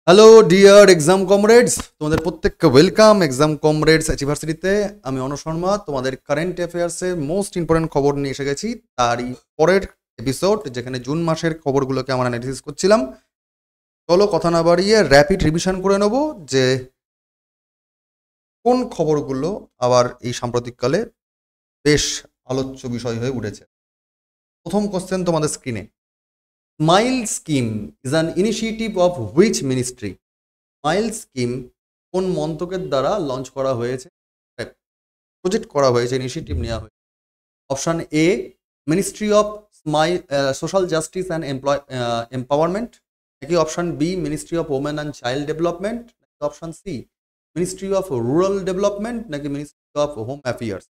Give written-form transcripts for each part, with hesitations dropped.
Hello dear exam comrades, তোমাদের প্রত্যেককে welcome exam comrades অ্যাচিভার্সিটিতে। আমি অনু শর্মা তোমাদের কারেন্ট অ্যাফেয়ার্সের মোস্ট ইম্পর্টেন্ট খবর নিয়ে এসে গেছি। তারই পরের এপিসোড, যেখানে জুন মাসের খবরগুলোকে আমরা অ্যানালিসিস করছিলাম। চলো কথা না বাড়িয়ে র্যাপিড রিভিশন করে নেব যে কোন খবরগুলো আবার এই সাম্প্রতিককালে বেশ আলোচ্য বিষয় হয়ে উঠেছে। প্রথম কোশ্চেন তোমাদের স্ক্রিনে। Smile scheme is an initiative of which ministry? Smile scheme কোন মন্ত্রকের দ্বারা লঞ্চ করা হয়েছে, প্রজেক্ট করা হয়েছে, ইনিশিয়েটিভ নেওয়া হয়েছে? Option A ministry of smile social justice and empowerment, নাকি option B ministry of women and child development, নাকি option C ministry of rural development, নাকি ministry of home affairs?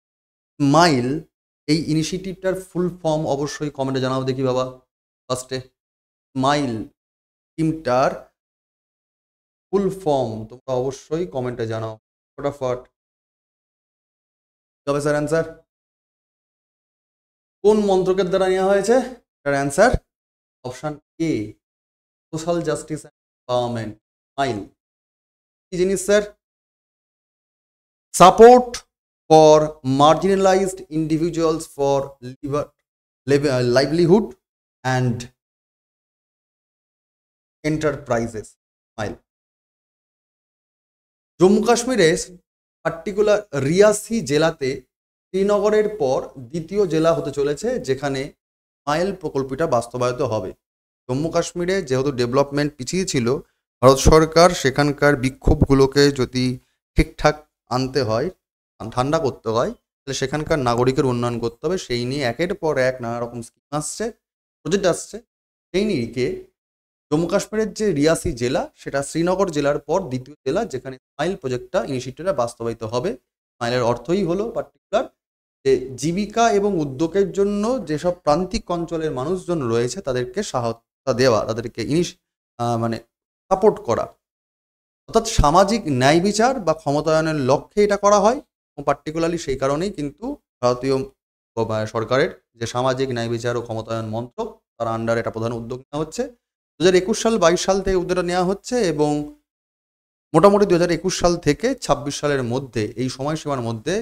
Smile এই ইনিশিয়েটিভটার ফুল ফর্ম অবশ্যই কমেন্টে জানাও দেখি বাবা। ফার্স্টে স্মাইল স্কিমটার ফুল ফর্ম তোমরা অবশ্যই কমেন্টে জানাও ফটাফট। তবে স্যার অ্যান্সার কোন মন্ত্রকের দ্বারা নেওয়া হয়েছে? এটার answer option A social justice and empowerment. Smile কি জিনিস sir? Support for marginalised individuals for livelihood and enterprises. Smile Jammu কাশ্মীরের পার্টিকুলার রিয়াসি জেলাতে শ্রীনগরের পর দ্বিতীয় জেলা হতে চলেছে যেখানে স্মাইল প্রকল্পটা বাস্তবায়িত হবে। জম্মু কাশ্মীরে যেহেতু ডেভেলপমেন্ট পিছিয়ে ছিল, ভারত সরকার সেখানকার বিক্ষোভগুলোকে যদি ঠিকঠাক আনতে হয়, ঠান্ডা করতে হয়, তাহলে সেখানকার নাগরিকের উন্নয়ন করতে হবে। সেই নিয়ে একের পর এক নানা রকম স্কিম আসছে, প্রজেক্ট আসছে। সেই নিরিখে জম্মু কাশ্মীরের যে রিয়াসি জেলা, সেটা শ্রীনগর জেলার পর দ্বিতীয় জেলা যেখানে স্মাইল প্রজেক্টটা ইনিশিয়েটিভটা বাস্তবায়িত হবে। স্মাইলের অর্থই হলো পার্টিকুলার যে জীবিকা এবং উদ্যোগের জন্য যেসব প্রান্তিক অঞ্চলের মানুষজন রয়েছে তাদেরকে সহায়তা দেওয়া, তাদেরকে মানে সাপোর্ট করা, অর্থাৎ সামাজিক ন্যায় বিচার বা ক্ষমতায়নের লক্ষ্যে এটা করা হয়। এবং পার্টিকুলারলি সেই কারণেই কিন্তু ভারতীয় সরকারের যে সামাজিক ন্যায় বিচার ও ক্ষমতায়ন মন্ত্রক, তার আন্ডার এটা প্রধান উদ্যোগ নেওয়া হচ্ছে। 2021 সাল 22 সাল থেকে উদ্যোগটা নেওয়া হচ্ছে এবং মোটামুটি 2021 সাল থেকে 26 সালের মধ্যে, এই সময়সীমার মধ্যে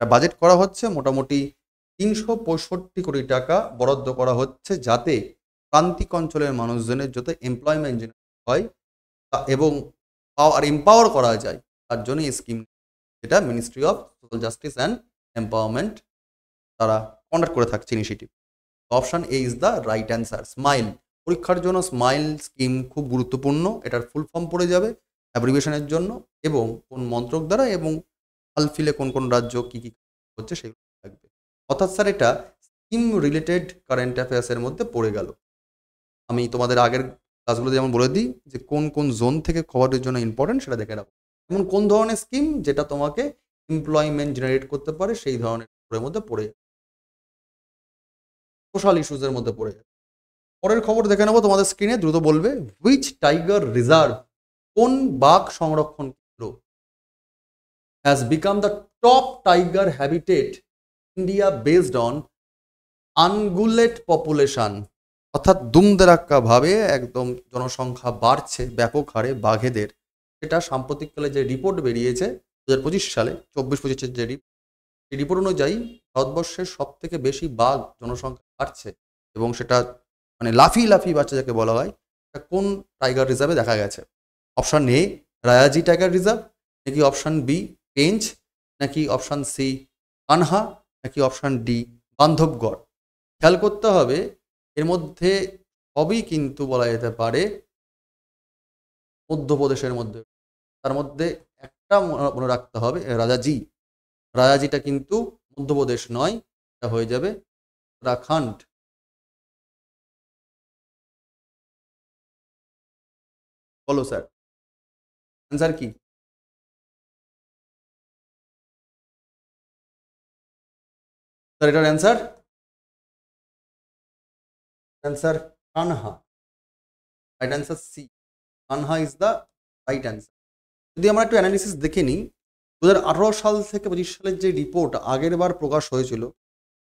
বাজেট করা হচ্ছে। মোটামুটি 365 কোটি টাকা বরাদ্দ করা হচ্ছে যাতে প্রান্তিক অঞ্চলের মানুষজনের যাতে এমপ্লয়মেন্ট হয় এবং আর এম্পাওয়ার করা যায়, তার জন্য এই স্কিম, যেটা ministry of social justice and empowerment তারা কন্ডাক্ট করে থাকছে initiative. Option A is the right answer. Smile পরীক্ষার জন্য স্মাইল স্কিম খুব গুরুত্বপূর্ণ। এটার ফুল ফর্ম পড়ে যাবে অ্যাব্রিভিয়েশনের জন্য এবং কোন মন্ত্রক দ্বারা এবং হালফিলে কোন কোন রাজ্য কী কী হচ্ছে সেগুলো থাকবে। অর্থাৎ স্যার এটা স্কিম রিলেটেড কারেন্ট অ্যাফেয়ার্সের মধ্যে পড়ে গেল। আমি তোমাদের আগের ক্লাসগুলো যেমন বলে দিই যে কোন কোন জোন থেকে খবরের জন্য ইম্পর্টেন্ট সেটা দেখে রাখো। যেমন কোন ধরনের স্কিম যেটা তোমাকে এমপ্লয়মেন্ট জেনারেট করতে পারে সেই ধরনের মধ্যে পড়ে যাবে, সোশ্যাল ইস্যুজের মধ্যে পড়ে যাবে। পরের খবর দেখে নেবো তোমাদের স্ক্রিনে, দ্রুত বলবে। হুইচ টাইগার রিজার্ভ, কোন বাঘ সংরক্ষণ কেন্দ্র has become the top tiger habitat India based on ungulate population, অর্থাৎ দুমদারাক্কা ভাবে একদম জনসংখ্যা বাড়ছে ব্যাপক হারে বাঘেদের। এটা সাম্প্রতিককালে যে রিপোর্ট বেরিয়েছে 2025 সালে 24-25 যে রিপোর্ট অনুযায়ী ভারতবর্ষের সব থেকে বেশি বাঘ জনসংখ্যা বাড়ছে এবং সেটা মানে লাফি লাফি বাচ্চা যাকে বলা হয়, এটা কোন টাইগার রিজার্ভে দেখা গেছে? অপশন এ রায়াজি টাইগার রিজার্ভ, নাকি অপশন বি পেঞ্চ, নাকি অপশন সি কানহা, নাকি অপশন ডি বান্ধবগড়? খেয়াল করতে হবে এর মধ্যে সবই কিন্তু বলা যেতে পারে মধ্যপ্রদেশের মধ্যে। তার মধ্যে একটা মনে রাখতে হবে, রাজাজি। রাজাজিটা কিন্তু মধ্যপ্রদেশ নয়, এটা হয়ে যাবে উত্তরাখণ্ড। বলো স্যার অ্যান্সার কি? স্যার এটার answer answer Kanha. Right answer C, Kanha is the right answer. যদি আমরা একটু অ্যানালিসিস দেখে নিই, 2018 সাল থেকে 25 সালের যে রিপোর্ট আগের বার প্রকাশ হয়েছিল,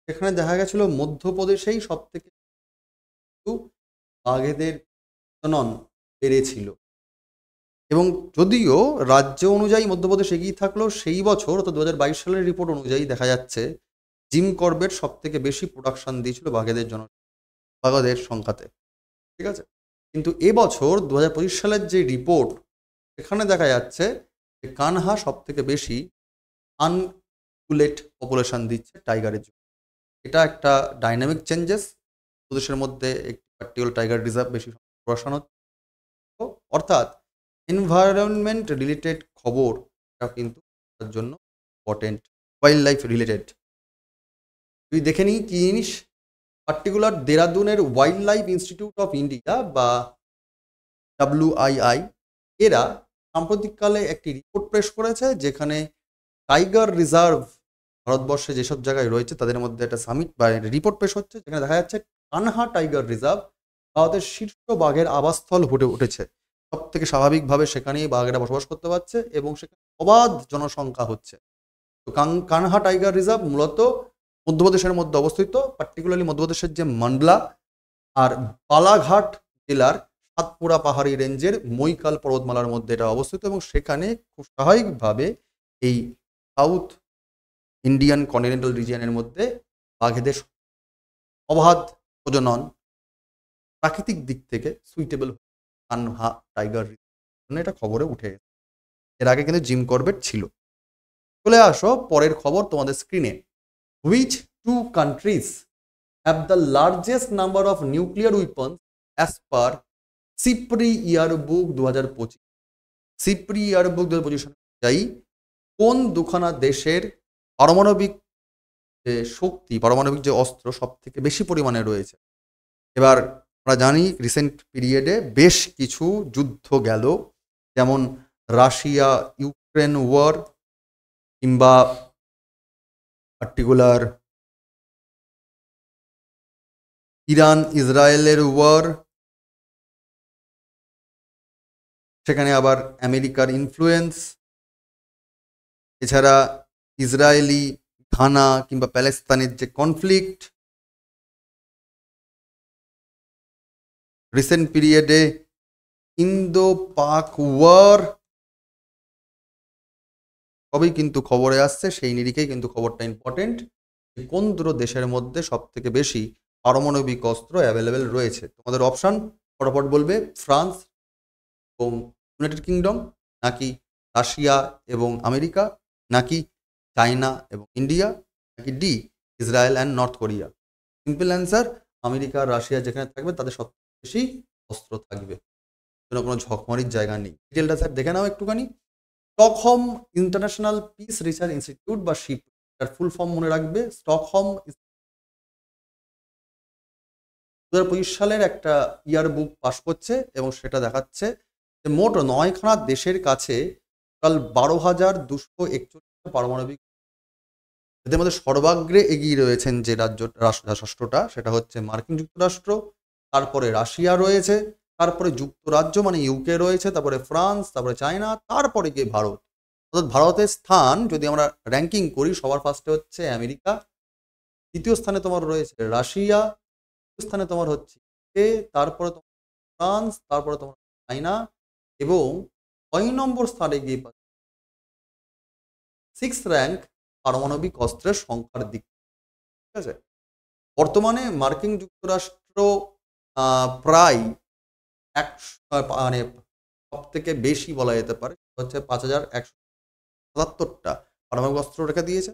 সেখানে দেখা গেছিল মধ্যপ্রদেশেই সব থেকে বাঘেদের প্রজনন বেড়েছিল। এবং যদিও রাজ্য অনুযায়ী মধ্যপ্রদেশ এগিয়ে থাকলেও সেই বছর অর্থাৎ 2022 সালের রিপোর্ট অনুযায়ী দেখা যাচ্ছে জিম করবেট সব থেকে বেশি প্রোডাকশন দিয়েছিল বাঘেদের সংখ্যাতে। ঠিক আছে, কিন্তু এবছর 2025 সালের যে রিপোর্ট এখানে দেখা যাচ্ছে যে কানহা সব থেকে বেশি আনকুলেট পপুলেশন দিচ্ছে টাইগারের জন্য। এটা একটা ডাইনামিক চেঞ্জেস, প্রদেশের মধ্যে একটি পার্টিকুলার টাইগার রিজার্ভ বেশি প্রোডাকশন হচ্ছে, অর্থাৎ এনভায়রনমেন্ট রিলেটেড খবর এটা কিন্তু তার জন্য ইম্পর্টেন্ট, ওয়াইল্ড লাইফ রিলেটেড। তুই দেখে নিই কি জিনিস, পার্টিকুলার দেরাদুনের wild life institute of India বা WII এরা সাম্প্রতিককালে একটি রিপোর্ট পেশ করেছে, যেখানে টাইগার রিজার্ভ ভারতবর্ষে যেসব জায়গায় রয়েছে তাদের মধ্যে একটা সামিট বা রিপোর্ট পেশ হচ্ছে, যেখানে দেখা যাচ্ছে কানহা টাইগার রিজার্ভ ভারতের শীর্ষ বাঘের আবাসস্থল হয়ে উঠেছে। সব থেকে স্বাভাবিকভাবে সেখানেই বাঘেরা বসবাস করতে পারছে এবং সেখানে অবাধ জনসংখ্যা হচ্ছে। তো কানহা টাইগার রিজার্ভ মূলত মধ্যপ্রদেশের মধ্যে অবস্থিত, পার্টিকুলারলি মধ্যপ্রদেশের যে মান্ডলা আর বালাঘাট জেলার সাতপুরা পাহাড়ি রেঞ্জের মৈকাল পর্বতমালার মধ্যে এটা অবস্থিত, এবং সেখানে খুব স্বাভাবিকভাবে এই সাউথ ইন্ডিয়ান কন্টিনেন্টাল রিজিয়নের মধ্যে বাঘেদের অবাধ প্রজনন প্রাকৃতিক দিক থেকে সুইটেবল কানহা টাইগার রিজার্ভ, এটা খবরে উঠে গেছে। এর আগে কিন্তু জিম করবেট ছিল। চলে আসো পরের খবর তোমাদের স্ক্রিনে। Which two countries have the largest number of nuclear weapons as per SIPRI yearbook 2025? SIPRI yearbook 2025 অনুযায়ী কোন দুখানা দেশের পারমাণবিক যে শক্তি, পারমাণবিক যে অস্ত্র সব থেকে বেশি পরিমাণে রয়েছে? এবার আমরা জানি রিসেন্ট পিরিয়ডে বেশ কিছু যুদ্ধ গেল, যেমন রাশিয়া ইউক্রেন ওয়ার, কিংবা পার্টিকুলার ইরান ইসরায়েলের ওয়ার, সেখানে আবার আমেরিকার ইনফ্লুয়েন্স, এছাড়া ইসরায়েলি ঘানা কিংবা প্যালেস্তানের যে কনফ্লিক্ট, রিসেন্ট পিরিয়ডে ইন্দো পাক ওয়ার, সবই কিন্তু খবরে আসছে। সেই নিরিখেই কিন্তু খবরটা ইম্পর্টেন্ট, কোন দুটো দেশের মধ্যে সব থেকে বেশি পারমাণবিক অস্ত্র অ্যাভেলেবেল রয়েছে। তোমাদের অপশান ফটাফট বলবে, ফ্রান্স এবং ইউনাইটেড কিংডম, নাকি রাশিয়া এবং আমেরিকা, নাকি চায়না এবং ইন্ডিয়া, নাকি D Israel and North Korea? Simple answer, America আর রাশিয়া যেখানে থাকবে তাদের সব বেশি অস্ত্র থাকবে, কোনো ঝকমারির জায়গা নেই। ডিটেলটা স্যার দেখে নাও একটুখানি। Stockholm international piece research institute বা শিপ, তার ফুল ফর্ম মনে রাখবে, স্টকহোম 2025 সালের একটা ইয়ার বুক পাস করছে এবং সেটা দেখাচ্ছে যে মোট 9খানা দেশের কাছে টোটাল 12,241 পারমাণবিক। এদের মধ্যে সর্বাগ্রে এগিয়ে রয়েছেন যে রাষ্ট্রটা, সেটা হচ্ছে মার্কিন যুক্তরাষ্ট্র, তারপরে রাশিয়া রয়েছে, তারপরে যুক্তরাজ্য মানে ইউকে রয়েছে, তারপরে ফ্রান্স, তারপরে চায়না, তারপরে গিয়ে ভারত। অর্থাৎ ভারতের স্থান যদি আমরা র্যাঙ্কিং করি, সবার ফার্স্টে হচ্ছে আমেরিকা, দ্বিতীয় স্থানে তোমার রয়েছে রাশিয়া, তৃতীয় স্থানে তোমার হচ্ছে ইউকে, তারপরে তোমার ফ্রান্স, তারপরে তোমার চায়না, এবং 6 নম্বর স্থানে গিয়ে 6 র্যাঙ্ক পারমাণবিক অস্ত্রের সংখ্যার দিক। ঠিক আছে, বর্তমানে মার্কিন যুক্তরাষ্ট্র প্রায় মানে সব থেকে বেশি বলা যেতে পারে হচ্ছে 5,177টা পারমাণবিক অস্ত্র রেখে দিয়েছে।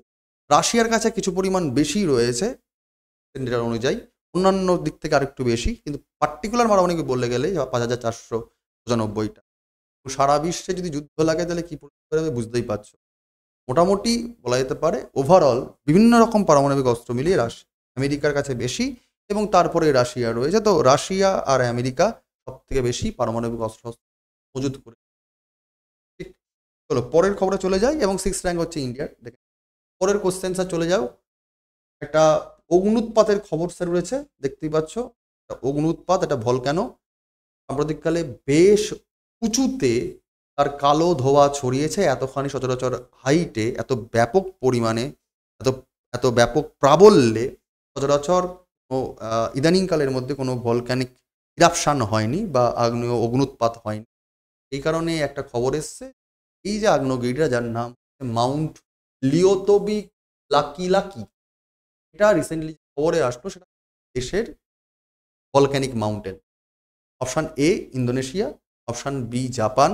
রাশিয়ার কাছে কিছু পরিমাণ বেশি রয়েছে অনুযায়ী, অন্যান্য দিক থেকে আরেকটু বেশি, কিন্তু পার্টিকুলার পারমাণবিক বললে গেলে 5,495টা। সারা বিশ্বে যদি যুদ্ধ লাগে তাহলে কি পরিস্থিতি হবে বুঝতেই পারছো। মোটামুটি বলা যেতে পারে ওভারঅল বিভিন্ন রকম পারমাণবিক অস্ত্র মিলিয়ে আমেরিকার কাছে বেশি, এবং তারপরে রাশিয়া রয়েছে। তো রাশিয়া আর আমেরিকা সব থেকে বেশি পারমাণবিক অস্ত্র মজুত করে। ঠিক, চলো পরের খবরে চলে যাই, এবং 6 র্যাঙ্ক হচ্ছে ইন্ডিয়ার। দেখে পরের কোশ্চেন স্যার চলে যাও। একটা অগ্নুৎপাতের খবর স্যার রয়েছে, দেখতেই পাচ্ছ অগ্নুৎপাত, এটা ভলক্যানো সাম্প্রতিককালে বেশ উঁচুতে তার কালো ধোঁয়া ছড়িয়েছে, এতখানি সচরাচর হাইটে, এত ব্যাপক পরিমাণে, এত ব্যাপক প্রাবল্যে সচরাচর ইদানিংকালের মধ্যে কোনো ভলক্যানিক ইরাপশান হয়নি বা আগ্নেয় অগ্নুৎপাত হয়নি। এই কারণে একটা খবর এসছে, এই যে আগ্নেয়গিরিটা যার নাম মাউন্ট লিওতোবি লাকি লাকি, এটা রিসেন্টলি খবরে আসলো, সেটা দেশের volcanic mountain. Option A Indonesia, option B Japan,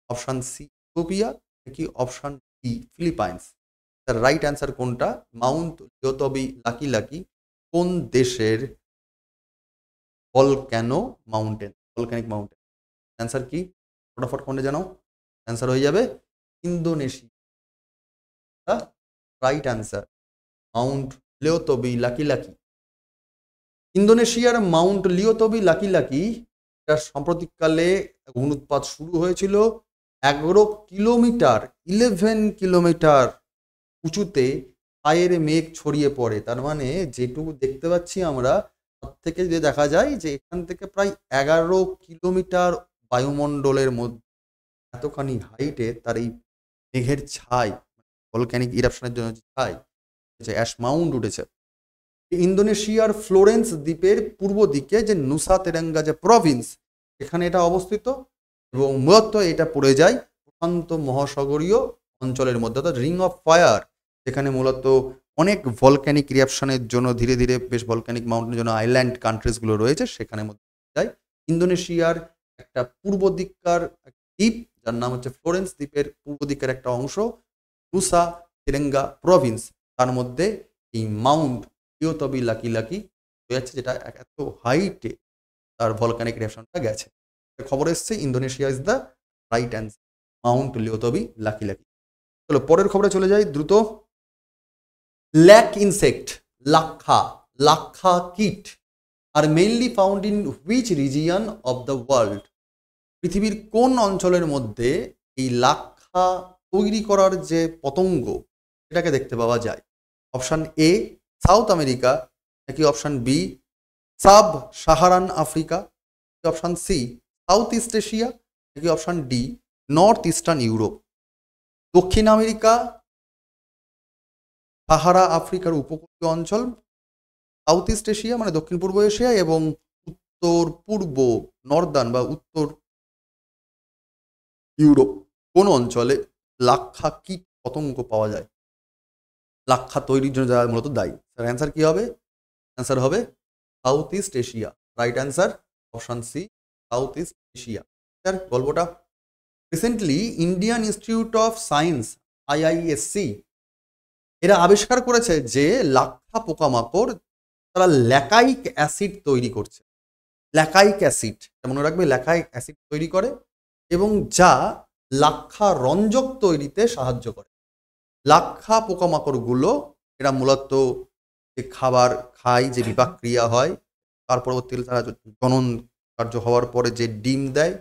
option C Ethiopia, নাকি অপশান ডি ফিলিপাইন্স। তার রাইট অ্যান্সার কোনটা? মাউন্ট লিওতবি লাকি লাকি কোন দেশের volcano mountain, volcanic mountain? Answer কি? ফটাফট কোনটা জানো? অ্যান্সার হয়ে যাবে Indonesia. Right answer mount Lewotobi Laki Laki. ইন্দোনেশিয়ার মাউন্ট লিওতবি লাকি লাকি, এটা সাম্প্রতিককালে অগ্নুৎপাত শুরু হয়েছিল 11 কিলোমিটার 11 কিলোমিটার উঁচুতে ফায়ার মেঘ ছড়িয়ে পড়ে। তার মানে যেটুকু দেখতে পাচ্ছি আমরা, তার থেকে যে দেখা যায় যে এখান থেকে প্রায় 11 কিলোমিটার বায়ুমণ্ডলের মধ্যে এতখানি হাইটে তার এই মেঘের ছাই, ভলক্যানিক ইরাপশনের জন্য যে ছাই, যে অ্যাশ মাউন্ট উঠেছে। ইন্দোনেশিয়ার ফ্লোরেন্স দ্বীপের পূর্ব দিকে যে নুসা তেরেঙ্গা যে প্রভিন্স, এখানে এটা অবস্থিত, এবং মূলত এটা পড়ে যায় প্রশান্ত মহাসাগরীয় অঞ্চলের মধ্যে, অর্থাৎ রিং অফ ফায়ার, যেখানে মূলত অনেক ভলক্যানিক রিয়াকশনের জন্য ধীরে ধীরে বেশ ভলক্যানিক মাউন্টেনের জন্য আইল্যান্ড কান্ট্রিজগুলো রয়েছে, সেখানে মধ্যে যায়। ইন্দোনেশিয়ার একটা পূর্ব দিককার দ্বীপ যার নাম হচ্ছে ফ্লোরেন্স দ্বীপের পূর্ব দিকের একটা অংশ নুসা তেরেঙ্গা প্রভিন্স, তার মধ্যে এই মাউন্ট লিওতবি লাকি লাকি হয়ে যাচ্ছে, যেটা এত হাইটে তার ভলক্যানিক রিয়াকশনটা গেছে। খবর এসছে Indonesia is the right answer, mount Lewotobi Laki Laki. চলো পরের খবরে চলে যাই দ্রুত। ল্যাক ইনসেক্ট, লাক্ষা, লাক্ষা কীট আর mainly found in which region of the world? পৃথিবীর কোন অঞ্চলের মধ্যে এই লাক্ষা তৈরি করার যে পতঙ্গ, সেটাকে দেখতে পাওয়া যায়? অপশান এ সাউথ আমেরিকা, নাকি option B sub Saharan Africa, নাকি option C South East Asia, নাকি option D North Eastern Europe? দক্ষিণ আমেরিকা, সাহারা আফ্রিকার উপকূলীয় অঞ্চল, সাউথ ইস্ট এশিয়া মানে দক্ষিণ পূর্ব এশিয়া, এবং উত্তর পূর্ব নর্দার্ন বা উত্তর ইউরোপ, কোন অঞ্চলে লাক্ষা কীট পতঙ্গ পাওয়া যায়, লাক্ষা তৈরির জন্য যারা মূলত দায়ী? তার অ্যান্সার কি হবে? অ্যান্সার হবে South East Asia. Right answer option C South East Asia. Sir গল্পটা, recently Indian Institute of Science IISc এরা আবিষ্কার করেছে যে লাক্ষা পোকামাকড় তারা ল্যাকাইক অ্যাসিড তৈরি করছে। ল্যাকাইক অ্যাসিড, মনে রাখবে, ল্যাকাইক অ্যাসিড তৈরি করে এবং যা লাক্ষা রঞ্জক তৈরিতে সাহায্য করে। লাক্ষা পোকামাকড়গুলো এরা মূলত যে খাবার খায়, যে বিপাক ক্রিয়া হয়, তার পরবর্তীকালে তারা জনন কার্য হওয়ার পরে যে ডিম দেয়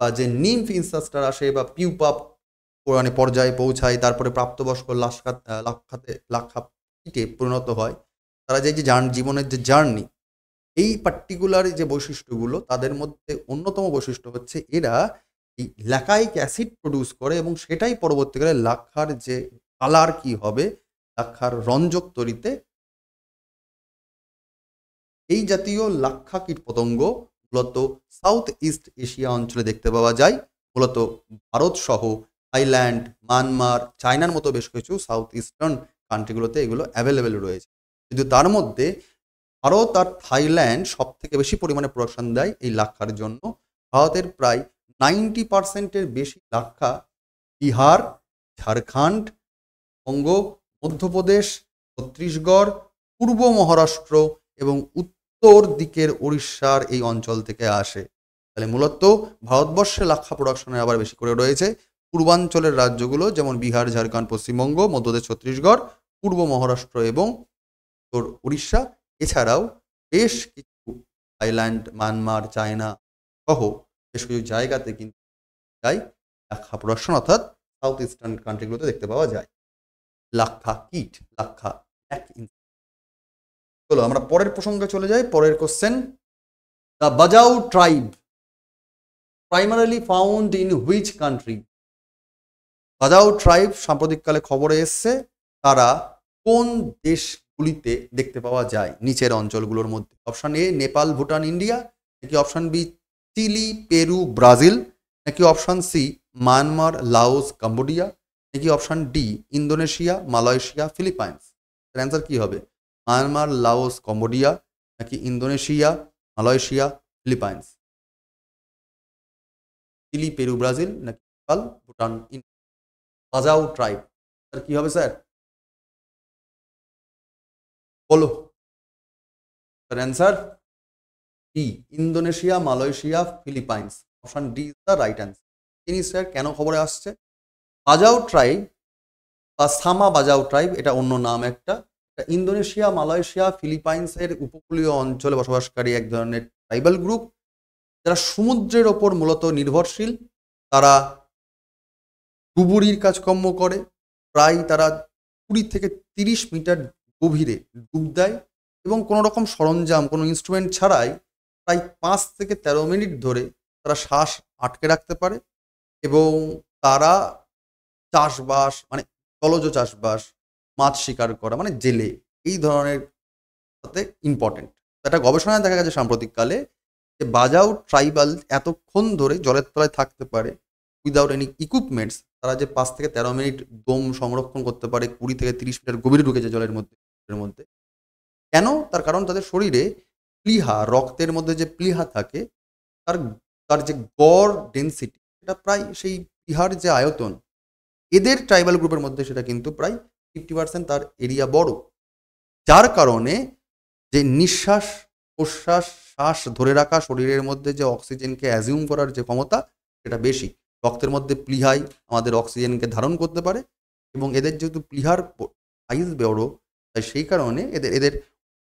বা যে নিম্ফ ইনসাস্টার আসে বা পিউপা মানে পর্যায়ে পৌঁছায়, তারপরে প্রাপ্তবয়স্ক লাক্ষা কীটে পরিণত হয়, তারা যে জীবনের যে জার্নি, এই পার্টিকুলার যে বৈশিষ্ট্যগুলো, তাদের মধ্যে অন্যতম বৈশিষ্ট্য হচ্ছে এরা এই ল্যাকাইক অ্যাসিড প্রডিউস করে, এবং সেটাই পরবর্তীকালে লাক্ষার যে কালার কি হবে, লাক্ষার রঞ্জক তৈরিতে এই জাতীয় লাক্ষা কীট পতঙ্গ মূলত সাউথ ইস্ট এশিয়া অঞ্চলে দেখতে পাওয়া যায়। মূলত ভারত সহ থাইল্যান্ড, মায়ানমার, চায়নার মতো বেশ কিছু সাউথ ইস্টার্ন কান্ট্রিগুলোতে এগুলো অ্যাভেলেবেল রয়েছে। কিন্তু তার মধ্যে ভারত আর থাইল্যান্ড সব থেকে বেশি পরিমাণে প্রোডাকশন দেয় এই লাক্ষার জন্য। ভারতের প্রায় 90% বেশি লাক্ষা বিহার, ঝাড়খণ্ড, বঙ্গ, মধ্যপ্রদেশ, ছত্তিশগড়, পূর্ব মহারাষ্ট্র এবং উত্তর দিকের উড়িষ্যার এই অঞ্চল থেকে আসে। তাহলে মূলত ভারতবর্ষে লাক্ষা প্রোডাকশনে আবার বেশি করে রয়েছে পূর্বাঞ্চলের রাজ্যগুলো, যেমন বিহার, ঝাড়খণ্ড, পশ্চিমবঙ্গ, মধ্যপ্রদেশ, ছত্তিশগড়, পূর্ব মহারাষ্ট্র এবং উত্তর উড়িষ্যা। এছাড়াও বেশ কিছু থাইল্যান্ড, মায়ানমার, চায়না সহ বেশ কিছু জায়গাতে কিন্তু লাক্ষা প্রোডাকশন, অর্থাৎ সাউথ ইস্টার্ন কান্ট্রিগুলোতে দেখতে পাওয়া যায় লাক্ষা কীট, লাক্ষা। চলো আমরা পরের প্রসঙ্গে চলে যাই। পরের question, the Bajau tribe primarily found in which country? Bajau tribe সাম্প্রতিককালে খবরে এসছে, তারা কোন দেশগুলিতে দেখতে পাওয়া যায় নিচের অঞ্চলগুলোর মধ্যে? Option A Nepal, Bhutan, India, নাকি option B Chile, Peru, Brazil, নাকি option C Myanmar, Laos, Cambodia, নাকি option D Indonesia, Malaysia, Philippines? এর অ্যান্সার কি হবে? মায়ানমার, লাওস, কম্বোডিয়া, নাকি Indonesia, Malaysia, Philippines? Chile, Peru, Brazil, নাকি নেপাল, ভুটান, বাজাও ট্রাইব। স্যার কি হবে স্যার? বলো sir answer D Indonesia, Malaysia, Philippines. Option D is the right answer. তিনি স্যার কেন খবরে আসছে? বাজাও ট্রাইব বা সামা বাজাও ট্রাইব, এটা অন্য নাম একটা। এটা ইন্দোনেশিয়া, মালয়েশিয়া, ফিলিপাইন্সের উপকূলীয় অঞ্চলে বসবাসকারী এক ধরনের ট্রাইবাল গ্রুপ, যারা সমুদ্রের ওপর মূলত নির্ভরশীল। তারা ডুবুরির কাজকর্ম করে। প্রায় তারা 20 থেকে 30 মিটার গভীরে ডুব দেয় এবং কোনো রকম সরঞ্জাম, কোনো ইনস্ট্রুমেন্ট ছাড়াই প্রায় 5 থেকে 13 মিনিট ধরে তারা শ্বাস আটকে রাখতে পারে। এবং তারা চাষবাস, মানে জলজ চাষবাস, মাছ শিকার করা, মানে জেলে, এই ধরনের সাথে ইম্পর্টেন্ট। একটা গবেষণায় দেখা গেছে সাম্প্রতিককালে যে বাজাও ট্রাইবাল এতক্ষণ ধরে জলের তলায় থাকতে পারে উইদাউট এনি ইকুইপমেন্টস। তারা যে 5 থেকে 13 মিনিট দম সংরক্ষণ করতে পারে, 20 থেকে 30 মিটার গভীরে ঢুকেছে জলের মধ্যে। কেন? তার কারণ তাদের শরীরে প্লীহা, রক্তের মধ্যে যে প্লীহা থাকে, তার তার যে গড় ডেন্সিটি, এটা প্রায় সেই প্লীহার যে আয়তন, এদের ট্রাইবাল গ্রুপের মধ্যে সেটা কিন্তু প্রায় 50% তার এরিয়া বড়। যার কারণে যে নিঃশ্বাস প্রশ্বাস, শ্বাস ধরে রাখা, শরীরের মধ্যে যে অক্সিজেনকে অ্যাজিউম করার যে ক্ষমতা, সেটা বেশি। রক্তের মধ্যে প্লীহাই আমাদের অক্সিজেনকে ধারণ করতে পারে এবং এদের যেহেতু প্লীহার সাইজ বড়, তাই সেই কারণে এদের এদের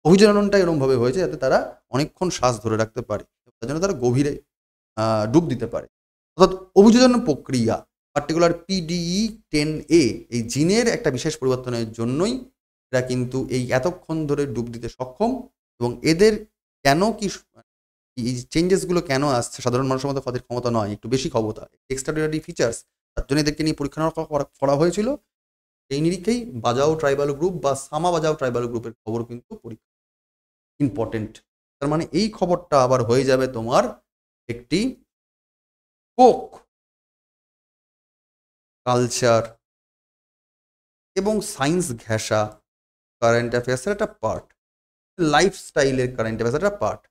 অভিযোজননটা এরকমভাবে হয়েছে যাতে তারা অনেকক্ষণ শ্বাস ধরে রাখতে পারে, তার জন্য তারা গভীরে ডুব দিতে পারে। অর্থাৎ অভিযোজন প্রক্রিয়া, পার্টিকুলার PDE10A এই জিনের একটা বিশেষ পরিবর্তনের জন্যই এরা কিন্তু এই এতক্ষণ ধরে ডুব দিতে সক্ষম। এবং এদের কেন কি এই চেঞ্জেসগুলো কেন আসছে সাধারণ মানুষের মধ্যে, তাদের ক্ষমতা নয়, একটু বেশি ক্ষমতা, এক্সট্রাঅর্ডিনারি ফিচার্স, তার জন্য এদেরকে নিয়ে পরীক্ষা করা হয়েছিল। এই নিরিখেই বাজাও ট্রাইবাল গ্রুপ বা সামা বাজাও ট্রাইবাল গ্রুপের খবর কিন্তু পরীক্ষা ইম্পর্টেন্ট। তার মানে এই খবরটা আবার হয়ে যাবে তোমার একটি ফোক কালচার এবং সায়েন্স ঘেঁষা কারেন্ট অ্যাফেয়ার্সের একটা পার্ট, লাইফস্টাইলের কারেন্ট অ্যাফেয়ার্সের একটা পার্ট।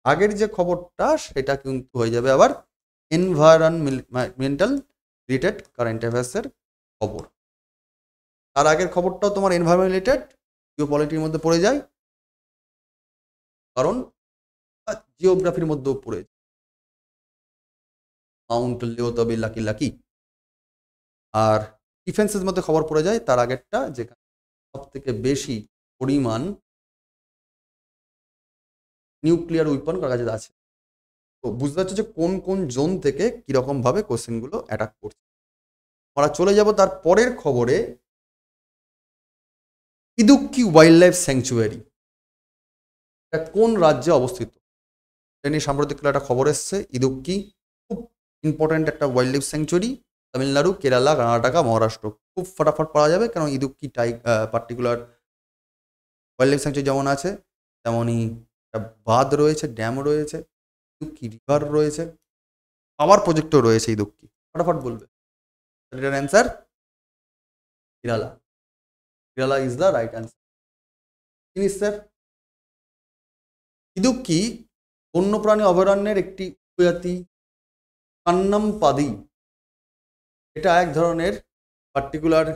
আগের যে খবরটা সেটা কিন্তু হয়ে যাবে আবার এনভায়রনমেন্টাল রিলেটেড কারেন্ট অ্যাফেয়ার্সের খবর। তার আগের খবরটাও তোমার এনভায়রনমেন্ট রিলেটেড, জিওপলিটিক্সের মধ্যে পড়ে যায়, কারণ জিওগ্রাফির মধ্যেও পড়ে যায়। মাউন্ট লিও তবে লাকি লাকি। আর ডিফেন্সের মধ্যে খবর পড়ে যায় তার আগেরটা, যেখানে সব থেকে বেশি পরিমাণ নিউক্লিয়ার উইপন কার কাছে আছে। তো বুঝতে পারছো যে কোন কোন জোন থেকে কিরকম ভাবে কোশ্চেনগুলো অ্যাটাক করছে। আমরা চলে যাব তার পরের খবরে। ইদুক্কি ওয়াইল্ড লাইফ স্যাংচুয়ারি এটা কোন রাজ্যে অবস্থিত? এটা নিয়ে সাম্প্রতিককালে একটা খবর এসছে। ইদুক্কি খুব ইম্পর্ট্যান্ট একটা wild life sanctuary, Tamil Nadu, Kerala, Karnataka, Maharashtra. খুব ফটাফট পাওয়া যাবে, কারণ Idukki particular wild life sanctuary যেমন আছে, তেমনই একটা বাঁধ রয়েছে, ড্যাম রয়েছে, ইদুক্কি রিভার রয়েছে, পাওয়ার প্রজেক্টও রয়েছে ইদুক্কি। ফটাফট বলবে। এটার answer Kerala. Kerala is the right answer. জিনিস স্যার, ইদুক্কি বন্যপ্রাণী অভয়ারণ্যের একটি উপজাতি কান্নামপাদি। এটা এক ধরনের পার্টিকুলার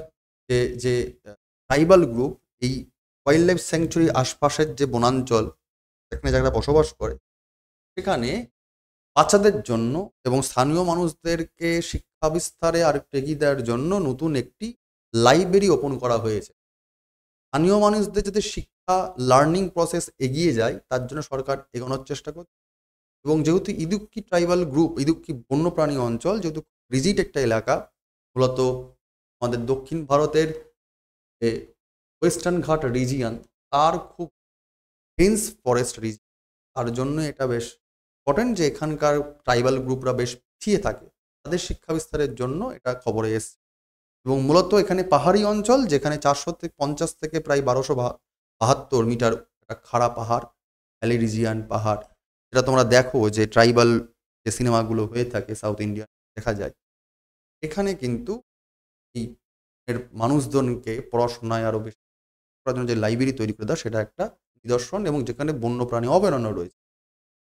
যে ট্রাইবাল গ্রুপ এই ওয়াইল্ড লাইফ স্যাংচুরি আশপাশের যে বনাঞ্চল, সেখানে যারা বসবাস করে, সেখানে বাচ্চাদের জন্য এবং স্থানীয় মানুষদেরকে শিক্ষা বিস্তারে আর একটু এগিয়ে দেওয়ার জন্য নতুন একটি লাইব্রেরি ওপেন করা হয়েছে। স্থানীয় মানুষদের যাতে শিক্ষা লার্নিং প্রসেস এগিয়ে যায়, তার জন্য সরকার এগোনোর চেষ্টা করছে। এবং যেহেতু ইদুক্কি ট্রাইবাল গ্রুপ, ইদুক্কি বন্যপ্রাণী অঞ্চল যেহেতু রিজিট একটা এলাকা, মূলত আমাদের দক্ষিণ ভারতের যে ওয়েস্টার্ন ঘাট রিজিয়ন, তার খুব ডেন্স ফরেস্ট রিজিয়ন, তার জন্য এটা বেশ ইম্পর্টেন্ট যে এখানকার ট্রাইবাল গ্রুপরা বেশ পিছিয়ে থাকে, তাদের শিক্ষা বিস্তারের জন্য এটা খবরে এসছে। এবং মূলত এখানে পাহাড়ি অঞ্চল, যেখানে 450 থেকে প্রায় 1272 মিটার একটা খাড়া পাহাড়, ভ্যালি রিজিয়ান পাহাড়, যেটা তোমরা দেখো যে ট্রাইবাল যে সিনেমাগুলো হয়ে থাকে সাউথ ইন্ডিয়ান, দেখা যায়। এখানে কিন্তু এই এর মানুষজনকে পড়াশোনায় আরো বেশি করার জন্য যে লাইব্রেরি তৈরি করে দেওয়া সেটা একটা নিদর্শন, এবং যেখানে বন্যপ্রাণী অভয়ারণ্য রয়েছে।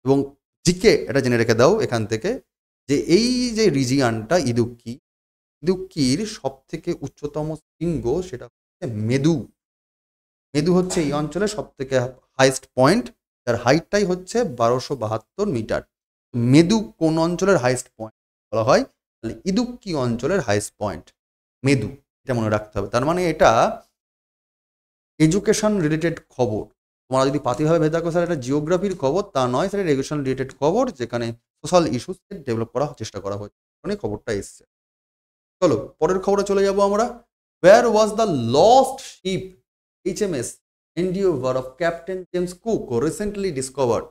এবং জিকে এটা জেনে রেখে দাও এখান থেকে যে এই যে রিজিয়ানটা ইদুক্কি, ইদুক্কির সব থেকে উচ্চতম শৃঙ্গ সেটা হচ্ছে মেদু। মেদু হচ্ছে এই অঞ্চলের সব থেকে হাইস্ট পয়েন্ট, যার হাইটটাই হচ্ছে 1272 মিটার। মেদু কোন অঞ্চলের হাইস্ট পয়েন্ট বলা হয়? তাহলে ইদুক্কি অঞ্চলের হাইস্ট পয়েন্ট মেদু, এটা মনে রাখতে হবে। তার মানে এটা এডুকেশন রিলেটেড খবর। তোমরা যদি পাতিভাবে ভেবে থাকো স্যার এটা জিওগ্রাফির খবর, তা নয়, স্যার এডুকেশন রিলেটেড খবর, যেখানে সোশ্যাল ইস্যুসকে ডেভেলপ করার চেষ্টা করা হচ্ছে, মানে খবরটা এসছে। চলো পরের খবরে চলে যাব আমরা। Where was the lost ship HMS Endeavour of captain James Cook recently discovered?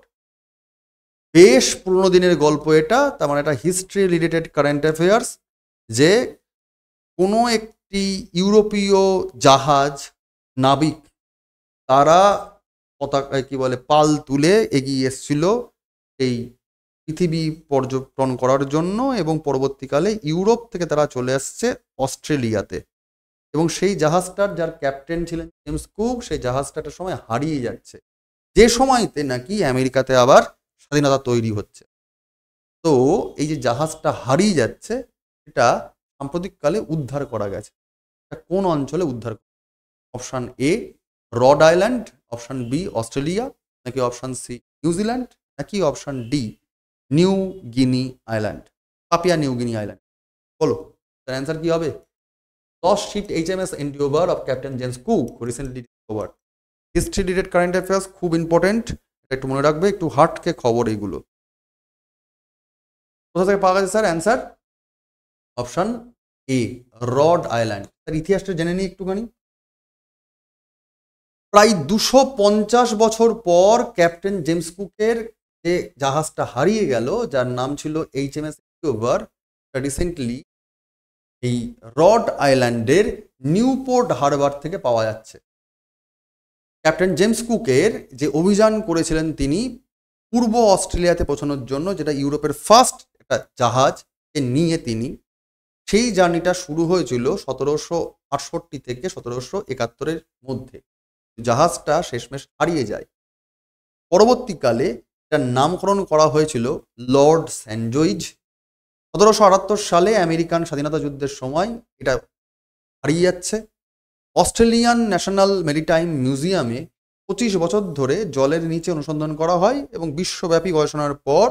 বেশ পুরনো দিনের গল্প এটা, তার মানে এটা হিস্ট্রি রিলেটেড কারেন্ট অ্যাফেয়ার্স, যে কোনো একটি ইউরোপীয় জাহাজ নাবিক তারা পতাকা কি বলে পাল তুলে এগিয়ে এসেছিল এই পৃথিবী পর্যটন করার জন্য, এবং পরবর্তীকালে ইউরোপ থেকে তারা চলে আসছে অস্ট্রেলিয়াতে। এবং সেই জাহাজটার যার ক্যাপ্টেন ছিলেন জেমস কুক, সেই জাহাজটা একটা সময় হারিয়ে যাচ্ছে, যে সময়তে নাকি আমেরিকাতে আবার স্বাধীনতা তৈরি হচ্ছে। তো এই যে জাহাজটা হারিয়ে যাচ্ছে এটা সাম্প্রতিককালে উদ্ধার করা গেছে। এটা কোন অঞ্চলে উদ্ধার? Option A Rhode island, option B Australia, নাকি অপশান সি নিউজিল্যান্ড, নাকি option D New Guinea island, Papua New Guinea island? বলো তার অ্যান্সার কি হবে? Lost ship HMS Endeavour of captain James Cook recently discovered. History related current affairs খুব important, একটু মনে রাখবে, একটু হার্টকে খবর এইগুলো। কোথা থেকে পাওয়া গেছে sir answer? Option A Rhode island. তার ইতিহাসটা জেনে নিই একটুখানি। প্রায় 250 বছর পর ক্যাপ্টেন জেমস কুকের যে জাহাজটা হারিয়ে গেল, যার নাম ছিল এইচএমএস এন্ডিওভার, রিসেন্টলি এই রড আইল্যান্ডের নিউপোর্ট হারবার থেকে পাওয়া যাচ্ছে। ক্যাপ্টেন জেমস কুকের যে অভিযান করেছিলেন তিনি পূর্ব অস্ট্রেলিয়াতে পৌঁছানোর জন্য, যেটা ইউরোপের ফার্স্ট একটা জাহাজকে নিয়ে তিনি, সেই জার্নিটা শুরু হয়েছিল 1768 থেকে 1771 মধ্যে। জাহাজটা শেষমেশ হারিয়ে যায়। পরবর্তীকালে এটার নামকরণ করা হয়েছিল লর্ড স্যানজয়েজ। 1778 সালে আমেরিকান স্বাধীনতা যুদ্ধের সময় এটা হারিয়ে যাচ্ছে। অস্ট্রেলিয়ান ন্যাশনাল মেরিটাইম মিউজিয়ামে 25 বছর ধরে জলের নিচে অনুসন্ধান করা হয়, এবং বিশ্বব্যাপী গবেষণার পর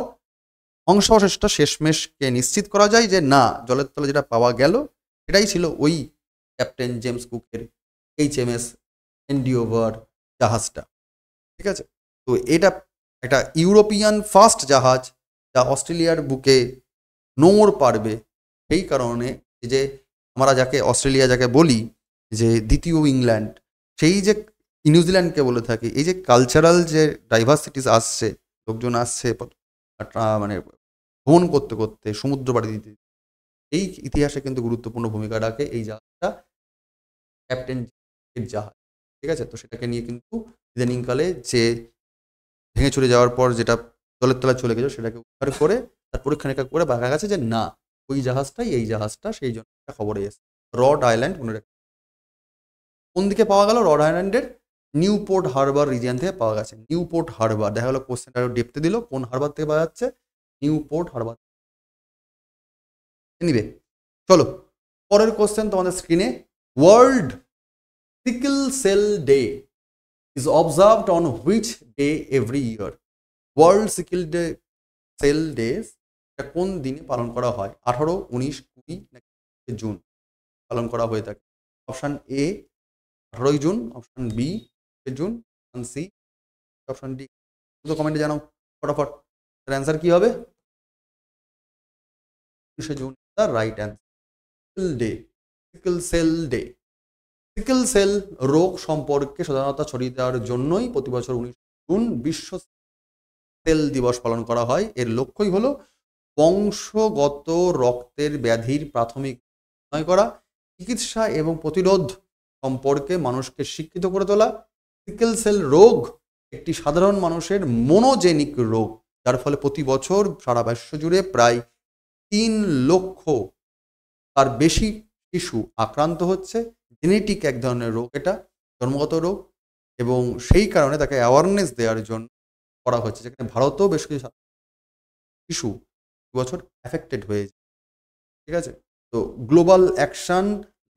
ধ্বংসাবশেষটা শেষমেশকে নিশ্চিত করা যায় যে না, জলের তলে যেটা পাওয়া গেল এটাই ছিল ওই ক্যাপ্টেন জেমস কুকের এইচএমএস এন্ডিওভার জাহাজটা। ঠিক আছে, তো এটা একটা ইউরোপিয়ান ফার্স্ট জাহাজ যা অস্ট্রেলিয়ার বুকে নোঙর পারবে। সেই কারণে যে আমরা যাকে অস্ট্রেলিয়া যাকে বলি যে দ্বিতীয় ইংল্যান্ড, সেই যে নিউজিল্যান্ডকে বলে থাকি, এই যে কালচারাল যে ডাইভার্সিটিস আসছে, লোকজন আসছে মানে ভ্রমণ করতে করতে সমুদ্র পাড়ি দিতে, এই ইতিহাসে কিন্তু গুরুত্বপূর্ণ ভূমিকা রাখে এই জাহাজটা, ক্যাপ্টেন জাহাজ। ঠিক আছে, তো সেটাকে নিয়ে কিন্তু ইদানিংকালে যে ভেঙে চলে যাওয়ার পর যেটা জলের তলায় চলে গেছে সেটাকে উদ্ধার করে তার পরীক্ষা নিরীক্ষা করে দেখা গেছে যে না, ওই জাহাজটাই এই জাহাজটা, সেই জন্য একটা খবরে এসেছে। রড আইল্যান্ড মনে রাখবে। কোন দিকে পাওয়া গেল? রড আইল্যান্ডের নিউপোর্ট হারবার রিজিয়ন থেকে পাওয়া গেছে। নিউপোর্ট হারবার, দেখা গেলো কোশ্চেনটা আরো ডেপতে দিল, কোন হারবার থেকে পাওয়া যাচ্ছে? Newport harbour. নিবে, চলো পরের কোশ্চেন তোমাদের স্ক্রিনে। World sickle cell day is observed on which day every year? World sickle day cell days এটা কোন দিনে পালন করা হয়? 18, 19, 20 নাকি জুন পালন করা হয়ে থাকে? Option A 18 June, option B June, option C, option D. তো কমেন্টে জানাও ফটাফট এর অ্যান্সার কি হবে? 19 June the right answer. Sickle day, sickle cell day. Sickle cell রোগ সম্পর্কে সচেতনতা ছড়িয়ে দেওয়ার জন্যই প্রতি বছর 19 জুন বিশ্ব সেল দিবস পালন করা হয়। এর লক্ষ্যই হলো বংশগত রক্তের ব্যাধির প্রাথমিক নির্ণয় করা, চিকিৎসা এবং প্রতিরোধ সম্পর্কে মানুষকে শিক্ষিত করে তোলা। সিকল সেল রোগ একটি সাধারণ মানুষের মনোজেনিক রোগ, যার ফলে প্রতি বছর সারা বিশ্ব জুড়ে প্রায় 3 লক্ষ তার বেশি শিশু আক্রান্ত হচ্ছে। জেনেটিক এক ধরনের রোগ, এটা জন্মগত রোগ, এবং সেই কারণে তাকে অ্যাওয়ারনেস দেওয়ার জন্য করা হচ্ছে, যেখানে ভারতেও বেশ কিছু শিশু বছর অ্যাফেক্টেড হয়েছে। ঠিক আছে, তো গ্লোবাল অ্যাকশন,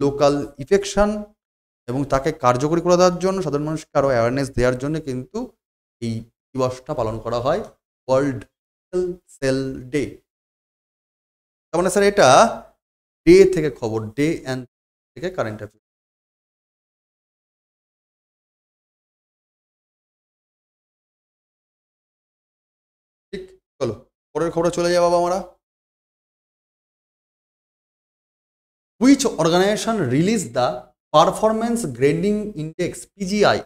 লোকাল ইফেকশন, এবং তাকে কার্যকরী করে দেওয়ার জন্য, সাধারণ মানুষকে আরও অ্যাওয়ারনেস দেওয়ার জন্য কিন্তু এই দিবসটা পালন করা হয়, ওয়ার্ল্ড সেল ডে। তার মানে স্যার এটা ডে থেকে খবর, ডে অ্যান্ড থেকে কারেন্ট অ্যাফেয়ার। ঠিক, চলো পরের খবরে চলে যাবো আমরা। Which organization released the Performance Grading Index PGI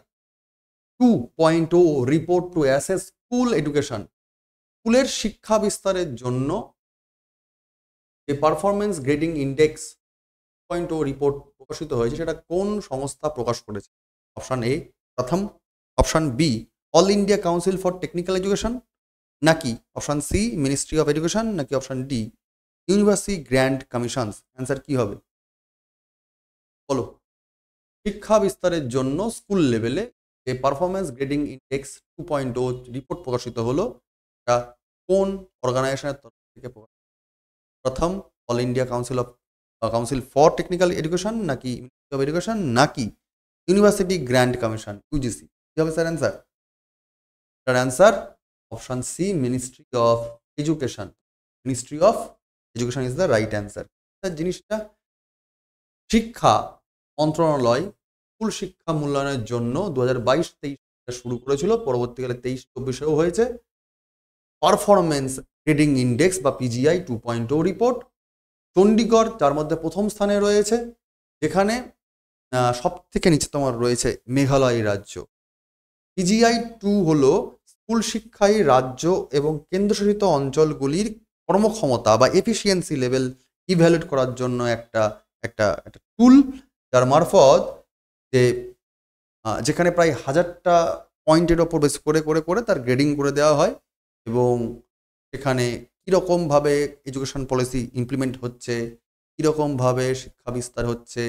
2.0 report to assess school education? স্কুলের শিক্ষা বিস্তারের জন্য যে পারফরমেন্স গ্রেডিং ইন্ডেক্স 2.0 রিপোর্ট প্রকাশিত হয়েছে, সেটা কোন সংস্থা প্রকাশ করেছে? অপশন এ প্রথম, option B all India council for technical education, নাকি option C ministry of education, নাকি option D university grand commissions? Answer কি হবে বলো? শিক্ষা বিস্তারের জন্য স্কুল লেভেলে যে পারফরমেন্স গ্রেডিং ইন্ডেক্স 2.0 রিপোর্ট প্রকাশিত হলো, এটা কোন অর্গানাইজেশনের তরফ থেকে প্রকাশ? প্রথম All India council for technical education, নাকি মিনিস্ট্রি অফ এডুকেশন, নাকি ইউনিভার্সিটি গ্র্যান্ড কমিশন ইউজিসি? কি হবে স্যার অ্যান্সার? এটার answer option C ministry of Education. Ministry of Education is the right answer. জিনিসটা শিক্ষা মন্ত্রণালয় স্কুল শিক্ষা মূল্যায়নের জন্য 2022-23 শুরু করেছিল, পরবর্তীকালে 23-24-এও হয়েছে পারফরমেন্স গ্রেডিং ইন্ডেক্স বা পিজিআই 2.0 রিপোর্ট। চণ্ডীগড় যার মধ্যে প্রথম স্থানে রয়েছে, যেখানে সব থেকে নিচে তোমার রয়েছে মেঘালয় রাজ্য। পিজিআই 2 হলো স্কুল শিক্ষায় রাজ্য এবং কেন্দ্রশাসিত অঞ্চলগুলির কর্মক্ষমতা বা এফিসিয়েন্সি লেভেল ইভ্যালুয়েট করার জন্য একটা একটা একটা টুল, যার মারফত যেখানে প্রায় 1000টা পয়েন্টের ওপর বেশ করে করে করে তার গ্রেডিং করে দেওয়া হয়, এবং সেখানে কীরকমভাবে এডুকেশন পলিসি ইমপ্লিমেন্ট হচ্ছে, কীরকমভাবে শিক্ষা বিস্তার হচ্ছে,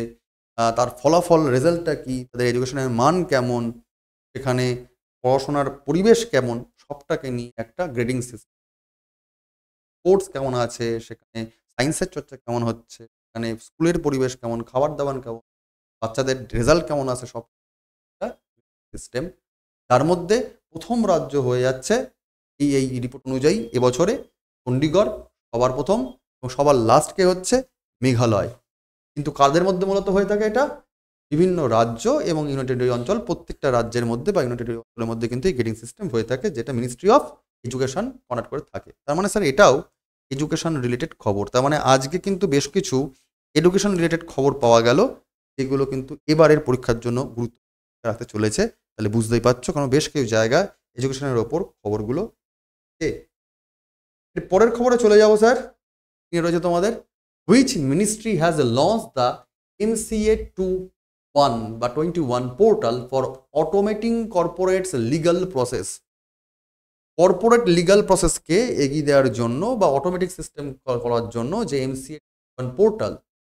তার ফলাফল রেজাল্টটা কী, তাদের এডুকেশনের মান কেমন, সেখানে পড়াশোনার পরিবেশ কেমন, সবটাকে নিয়ে একটা গ্রেডিং সিস্টেম। স্পোর্টস কেমন আছে সেখানে, সায়েন্সের চর্চা কেমন হচ্ছে, সেখানে স্কুলের পরিবেশ কেমন, খাবার দাবার কেমন, বাচ্চাদের রেজাল্ট কেমন আছে, সব সিস্টেম। তার মধ্যে প্রথম রাজ্য হয়ে যাচ্ছে এই রিপোর্ট অনুযায়ী এবছরে চণ্ডীগড় সবার প্রথম, এবং সবার লাস্টকে হচ্ছে মেঘালয়। কিন্তু কাদের মধ্যে মূলত হয়ে থাকে এটা? বিভিন্ন রাজ্য এবং ইউনাইটেড টেরিটরি অঞ্চল, প্রত্যেকটা রাজ্যের মধ্যে বা ইউনাইটেড টেরিটরি অঞ্চলের মধ্যে কিন্তু এই গ্রেডিং সিস্টেম হয়ে থাকে, যেটা মিনিস্ট্রি অফ এডুকেশন কন্ডাক্ট করে থাকে। তার মানে স্যার এটাও এডুকেশন রিলেটেড খবর। তার মানে আজকে কিন্তু বেশ কিছু এডুকেশন রিলেটেড খবর পাওয়া গেল, এগুলো কিন্তু এবারের পরীক্ষার জন্য গুরুত্ব রাখতে চলেছে। তাহলে বুঝতেই পারছো, কারণ বেশ কিছু জায়গায় এডুকেশনের ওপর খবরগুলো। পরের খবরে চলে যাবো স্যার। রয়েছে তোমাদের which ministry has launch the MCA 21 portal for automating corporates legal process. Corporate legal প্রসেসকে এগিয়ে দেওয়ার জন্য বা অটোমেটিক সিস্টেম করার জন্য যে MCA 21 পোর্টাল,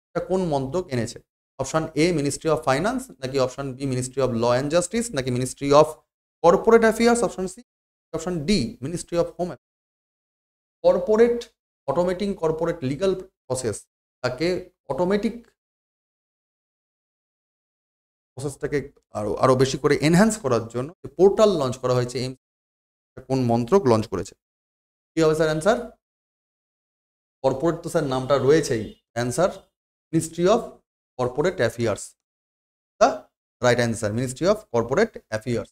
এটা কোন মন্ত্রক এনেছে? Option A ministry of finance, নাকি option B ministry of law and justice, নাকি ministry of corporate affairs, option C, option D ministry of home affairs. Automating corporate legal process, তাকে অটোমেটিক প্রসেসটাকে আরো বেশি করে এনহ্যান্স করার জন্য পোর্টাল লঞ্চ করা হয়েছে। কোন মন্ত্রক লঞ্চ করেছে? কি হবে স্যার অ্যান্সার? কর্পোরেট তো স্যার নামটা রয়েছেই, answer ministry of corporate affairs, the right answer ministry of corporate affairs.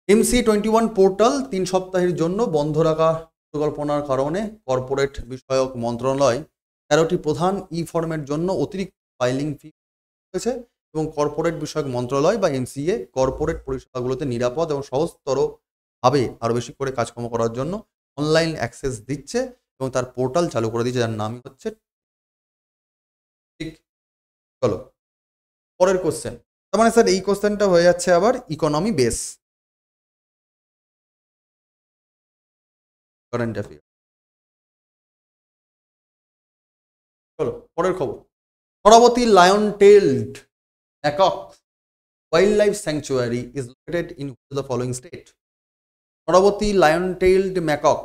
MCA 21 portal 3 সপ্তাহের জন্য বন্ধ রাখা পরিকল্পনার কারণে কর্পোরেট বিষয়ক মন্ত্রণালয় 13টি প্রধান ফর্মের জন্য অতিরিক্ত ফাইলিং ফি হয়েছে, এবং কর্পোরেট বিষয়ক মন্ত্রণালয় বা MCA কর্পোরেট পরিষেবাগুলোতে নিরাপদ এবং সহজতর ভাবে আরও বেশি করে কাজকর্ম করার জন্য অনলাইন অ্যাক্সেস দিচ্ছে, এবং তার পোর্টাল চালু করে দিচ্ছে, যার নামই হচ্ছে। ঠিক, চলো পরের কোশ্চেন। তার মানে স্যার এই কোশ্চেনটা হয়ে যাচ্ছে আবার ইকোনমি বেস, কারেন্ট অ্যাফেয়ার। চলো পরের খবর। Sharavathi lion tailed macaque wild life sanctuary is located in the following state. Sharavathi lion tailed macaque,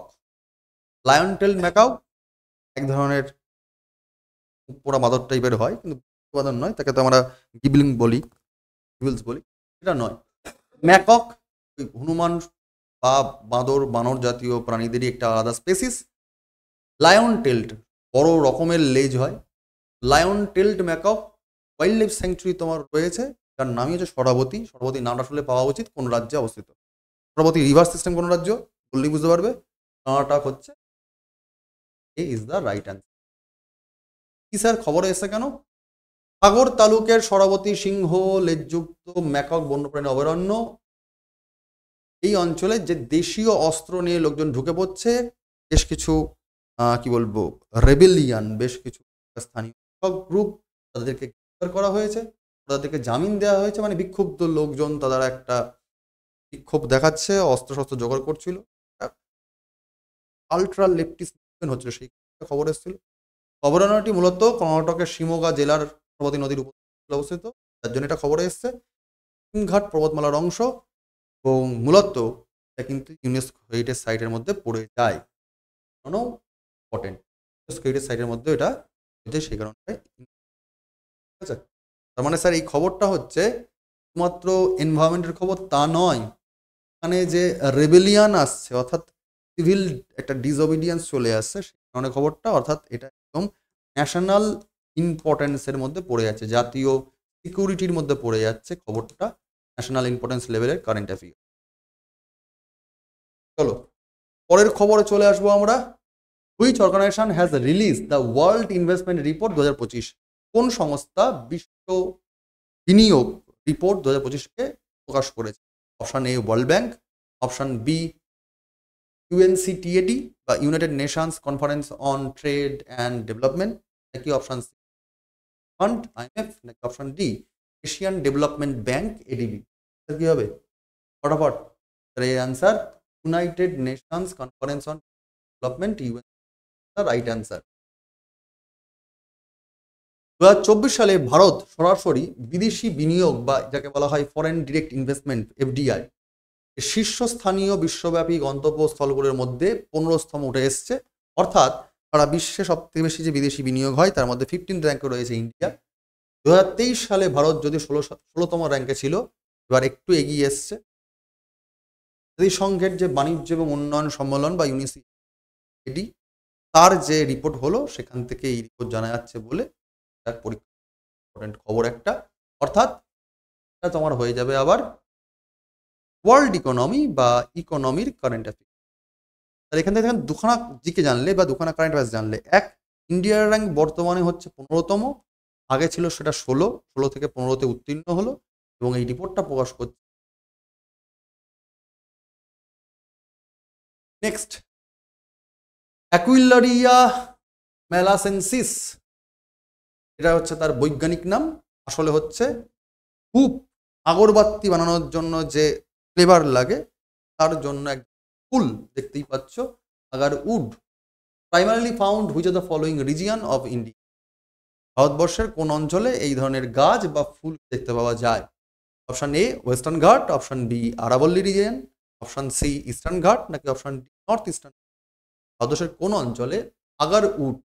lion tailed macaque এক ধরনের পুরা বাঁদর টাইপের হয়, কিন্তু বাঁদর নয়, তাকে তো আমরা গিবলিং বলি, গিবলস বলি, এটা নয়। ম্যাকক হনুমান বা বাঁদর, বানর জাতীয় প্রাণীদেরই একটা আলাদা স্পেসিস। লায়ন টেলড বড় রকমের লেজ হয়। লায়ন টেলড ম্যাকক ওয়াইল্ড লাইফ স্যাংচুরি তোমার রয়েছে, যার নামই হচ্ছে শরাবতী। শরাবতী নামটা আসলে পাওয়া উচিত কোন রাজ্যে অবস্থিত। শরাবতী রিভার সিস্টেম কোন রাজ্য বললেই বুঝতে পারবে। কর্ণাটক হচ্ছে, এ ইজ দ্য রাইট অ্যান্সার। কি স্যার খবরে এসে কেন? সাগর তালুকের শরাবতী সিংহ লেজযুক্ত ম্যাকক বন্যপ্রাণী অভয়ারণ্য, এই অঞ্চলে যে দেশীয় অস্ত্র নিয়ে লোকজন ঢুকে পড়ছে, বেশ কিছু কি বলবো রেবেলিয়ান, বেশ কিছু স্থানীয় গ্রুপ, তাদেরকে গ্রেফতার করা হয়েছে, তাদেরকে জামিন দেওয়া হয়েছে। মানে বিক্ষুব্ধ লোকজন তারা একটা বিক্ষোভ দেখাচ্ছে, অস্ত্র শস্ত্র জোগাড় করছিল, আলট্রা লেফটিস্ট হচ্ছিল, সেই খবর এসেছিল। অভয়ারণ্যটি মূলত কর্ণাটকের শিমোগা জেলার শরাবতী নদীর উপর অবস্থিত, তার জন্য এটা খবরে এসছে। ঘাট পর্বতমালার অংশ এবং মূলত এটা কিন্তু ইউনেস্কো হেরিটেজ সাইটের মধ্যে পড়ে যায়। ইম্পর্টেন্ট, ইউনেস্কো হেরিটেজ সাইটের মধ্যে এটা সেই কারণে। ঠিক আছে, তার মানে স্যার এই খবরটা হচ্ছে শুধুমাত্র এনভায়রনমেন্টের খবর তা নয়, এখানে যে রেবেলিয়ান আসছে, অর্থাৎ সিভিল একটা ডিসঅবিডিয়েন্স চলে আসছে, সেই কারণে খবরটা, অর্থাৎ এটা একদম ন্যাশনাল ইম্পর্টেন্সের মধ্যে পড়ে যাচ্ছে, জাতীয় সিকিউরিটির মধ্যে পড়ে যাচ্ছে খবরটা, ন্যাশনাল ইম্পর্টেন্স লেভেলের কারেন্ট অ্যাফেয়ার। চলো পরের খবরে চলে আসবো আমরা। Which organization has release the world investment report 2025? কোন সংস্থা বিশ্ব বিনিয়োগ রিপোর্ট 2025-কে প্রকাশ করেছে? Option A world bank, option B UNCTAD বা united nations conference on trade and development, নাকি অপশন সি ফান্ড আইএমএফ, নাকি option D Asian development bank ADB? কি হবে ফটাফট? এর answer united nations conference on development, UN the right answer. 2024 সালে ভারত সরাসরি বিদেশি বিনিয়োগ বা যাকে বলা হয় ফরেন ডিরেক্ট ইনভেস্টমেন্ট এফডিআই শীর্ষস্থানীয় বিশ্বব্যাপী গন্তব্যস্থলগুলোর মধ্যে 15স্তম উঠে এসছে। অর্থাৎ সারা বিশ্বে সবথেকে বেশি যে বিদেশি বিনিয়োগ হয় তার মধ্যে 15 র্যাঙ্কে রয়েছে ইন্ডিয়া। 2023 সালে ভারত যদি 16তম র্যাঙ্কে ছিল, এবার একটু এগিয়ে এসছে। জাতিসংঘের যে বাণিজ্য এবং উন্নয়ন সম্মেলন বা ইউনিসিডি, তার যে রিপোর্ট হলো সেখান থেকে এই রিপোর্ট জানা যাচ্ছে বলে পরীক্ষা ইম্পর্টেন্ট খবর একটা। অর্থাৎ এটা তোমার হয়ে যাবে আবার ওয়ার্ল্ড ইকোনমি বা ইকোনমির কারেন্ট অ্যাফেয়ার। তাহলে এখান থেকে দুখানা জিকে জানলে বা দুখানা কারেন্ট অ্যাফেয়ার্স জানলে, এক, ইন্ডিয়ার র্যাঙ্ক বর্তমানে হচ্ছে 15তম, আগে ছিল সেটা 16 থেকে 15তে উত্তীর্ণ হলো এবং এই রিপোর্টটা প্রকাশ করছে। নেক্সট, অ্যাকুইলারিয়া মেলাসেন্সিস, এটা হচ্ছে তার বৈজ্ঞানিক নাম, আসলে হচ্ছে ধূপ আগরবাতি বানানোর জন্য যে ফ্লেভার লাগে তার জন্য এক ফুল, দেখতেই পাচ্ছ, agarwood, primarily found which of the following region of India? ভারতবর্ষের কোন অঞ্চলে এই ধরনের গাছ বা ফুল দেখতে পাওয়া যায়? Option A western Ghat, option B আরাবল্লী region, option C eastern Ghat, নাকি অপশন ডি নর্থ ইস্টার্ন? ভারতবর্ষের কোন অঞ্চলে আগার উড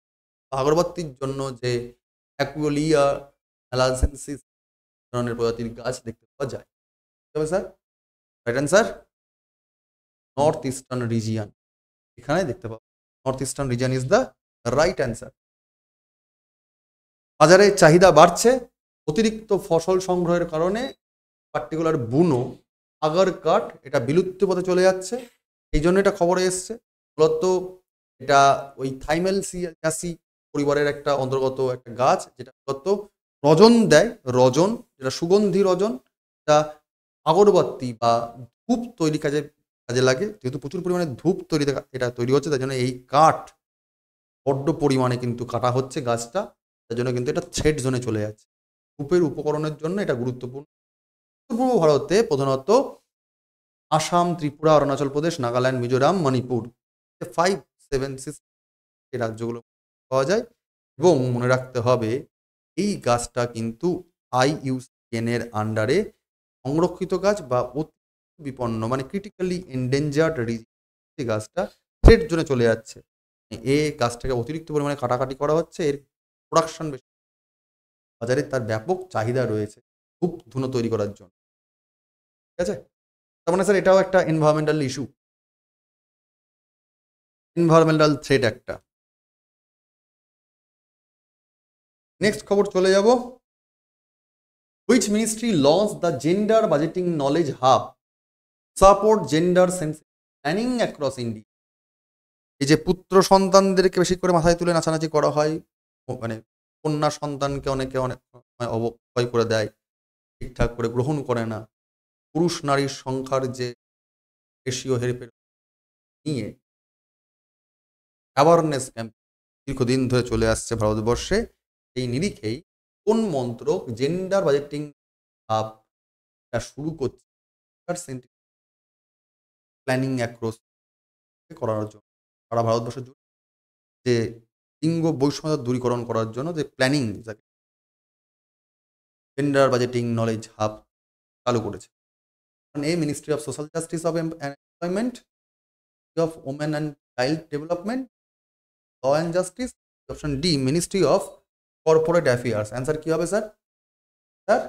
আগরবাতির জন্য যে অ্যাকুইলিয়া মেলাসেন্সিস ধরনের প্রজাতির গাছ দেখতে পাওয়া যায়? তবে sir right answer north eastern region, এখানে দেখতে পাবো। North eastern region is the right answer. বাজারে চাহিদা বাড়ছে, অতিরিক্ত ফসল সংগ্রহের কারণে পার্টিকুলার বুনো আগার কাঠ এটা বিলুপ্ত পথে চলে যাচ্ছে, এই জন্য এটা খবরে এসছে। মূলত এটা ওই থাইমেলসিয়াসি পরিবারের একটা অন্তর্গত একটা গাছ, যেটা মূলত রজন দেয়, রজন যেটা সুগন্ধি রজন, এটা আগরবাতি বা ধূপ তৈরি কাজে লাগে। যেহেতু প্রচুর পরিমাণে ধূপ এটা তৈরি হচ্ছে, তার জন্য এই কাঠ বড্ড পরিমাণে কিন্তু কাটা হচ্ছে গাছটা, তার জন্য কিন্তু এটা থ্রেড জোনে চলে যাচ্ছে। ধূপের উপকরণের জন্য এটা গুরুত্বপূর্ণ। পূর্ব ভারতে প্রধানত আসাম, ত্রিপুরা, অরুণাচল প্রদেশ, নাগাল্যান্ড, মিজোরাম, মণিপুর, 5, 7, 6 এই রাজ্যগুলো পাওয়া যায়। এবং মনে রাখতে হবে এই গাছটা কিন্তু IUCN এর আন্ডারে সংরক্ষিত গাছ বা অতি বিপন্ন মানে ক্রিটিক্যালি এন্ডেঞ্জার্ড যে গাছটা থ্রেট জোনে চলে যাচ্ছে। এই গাছটাকে অতিরিক্ত পরিমাণে কাটাকাটি করা হচ্ছে, এর প্রোডাকশন বেশি, বাজারে তার ব্যাপক চাহিদা রয়েছে খুব ধুনো তৈরি করার জন্য। ঠিক আছে, তার মানে স্যার এটাও একটা এনভায়রনমেন্টাল ইস্যু, এনভায়রনমেন্টাল থ্রেট একটা। নেক্সট খবর চলে যাব, which ministry launch the gender budgeting knowledge hub support gender sensitive planning across India. এই যে পুত্র সন্তানদেরকে বেশি করে মাথায় তুলে নাচানাচি করা হয়, মানে কন্যা সন্তানকে অনেকে অনেক অবক্ষয় করে দেয়, ঠিকঠাক করে গ্রহণ করে না, পুরুষ নারীর সংখ্যার যে রেশিও হেরফের নিয়ে অ্যাওয়ারনেস ক্যাম্প দীর্ঘদিন ধরে চলে আসছে ভারতবর্ষে। এই নিরিখেই কোন মন্ত্রক জেন্ডার বাজেটিং হাব শুরু করছে প্ল্যানিং অ্যাক্রস করার জন্য সারা ভারতবর্ষ জুড়ে, যে লিঙ্গ বৈষম্য দূরীকরণ করার জন্য যে planning gender budgeting knowledge hub চালু করেছে। A ministry of social justice of employment, of women and child development, law and justice, option D ministry of corporate affairs. Answer কি হবে sir? Sir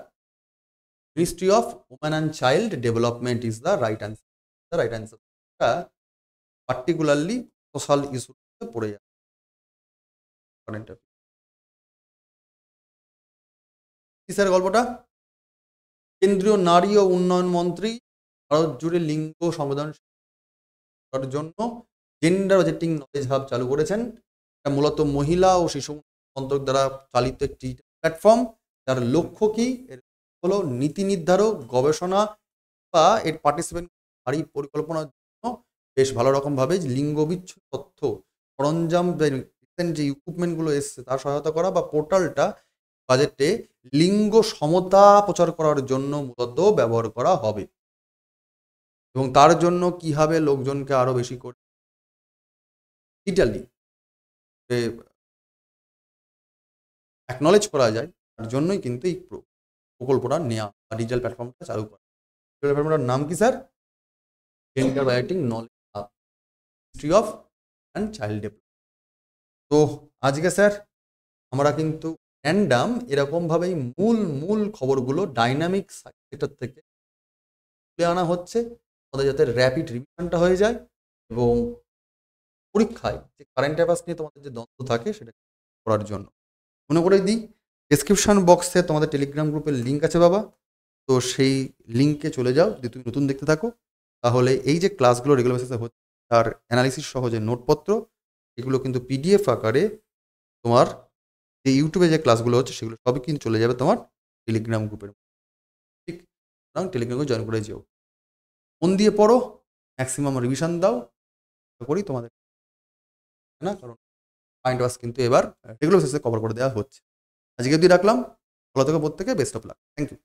ministry of women and child development is the right answer. The right answer particularly social ইস্যুতে পড়ে যায়। কি sir গল্পটা? কেন্দ্রীয় নারী ও উন্নয়ন মন্ত্রী ভারত জুড়ে লিঙ্গ সংবেদনশীল জন্য জেন্ডার বাজেটিং নলেজ হাব চালু করেছেন। এটা মূলত মহিলা ও শিশু মন্ত্রক দ্বারা চালিত একটি প্ল্যাটফর্ম, যার লক্ষ্য কি? এর হলো নীতি নির্ধারক, গবেষণা বা এর পার্টিসিপেন্ট ভারী পরিকল্পনার জন্য বেশ ভালো রকমভাবে লিঙ্গ বিচ্ছিন্ন তথ্য সরঞ্জাম যে ইকুইপমেন্টগুলো এসছে তার সহায়তা করা, বা পোর্টালটা বাজেটে লিঙ্গ সমতা প্রচার করার জন্য মূলত ব্যবহার করা হবে। এবং তার জন্য কিভাবে লোকজনকে আরো বেশি করে ডিজিটালি অ্যাকনলেজ করা যায়, তার জন্যই কিন্তু এই প্রকল্পটা নেওয়া বা ডিজিটাল প্ল্যাটফর্মটা চালু করা। ডিজিটাল প্ল্যাটফর্মটার নাম কি sir? Gender budgeting knowledge hub, ministry of and child development. তো আজকে স্যার আমরা কিন্তু র্যান্ডাম এরকমভাবেই মূল খবরগুলো ডাইনামিক সেক্টর থেকে তুলে আনা হচ্ছে, আমাদের যাতে র্যাপিড রিভিশনটা হয়ে যায় এবং পরীক্ষায় যে কারেন্ট অ্যাফেয়ার্স নিয়ে তোমাদের যে দ্বন্দ্ব থাকে সেটা করার জন্য। মনে করে দিই, ডেসক্রিপশন বক্সে তোমাদের টেলিগ্রাম গ্রুপের লিঙ্ক আছে বাবা, তো সেই লিঙ্কে চলে যাও যদি তুমি নতুন দেখতে থাকো। তাহলে এই যে ক্লাসগুলো রেগুলার বেসিসে হচ্ছে তার অ্যানালিসিস সহ যে নোটপত্র, এগুলো কিন্তু PDF আকারে তোমার যে ইউটিউবে যে ক্লাসগুলো হচ্ছে সেগুলো সবই কিন্তু চলে যাবে তোমার টেলিগ্রাম গ্রুপের। ঠিক, সুতরাং টেলিগ্রাম গ্রুপে জয়েন করে যেও, মন দিয়ে পড়ো, ম্যাক্সিমাম রিভিশন দাও, করি তোমাদের না, কারণ পয়েন্ট ওয়াস কিন্তু এবার রেগুলার বেসিসে কভার করে দেওয়া হচ্ছে। আজকে অবধি রাখলাম, ভালো থেকো প্রত্যেকে, best of luck, thank you.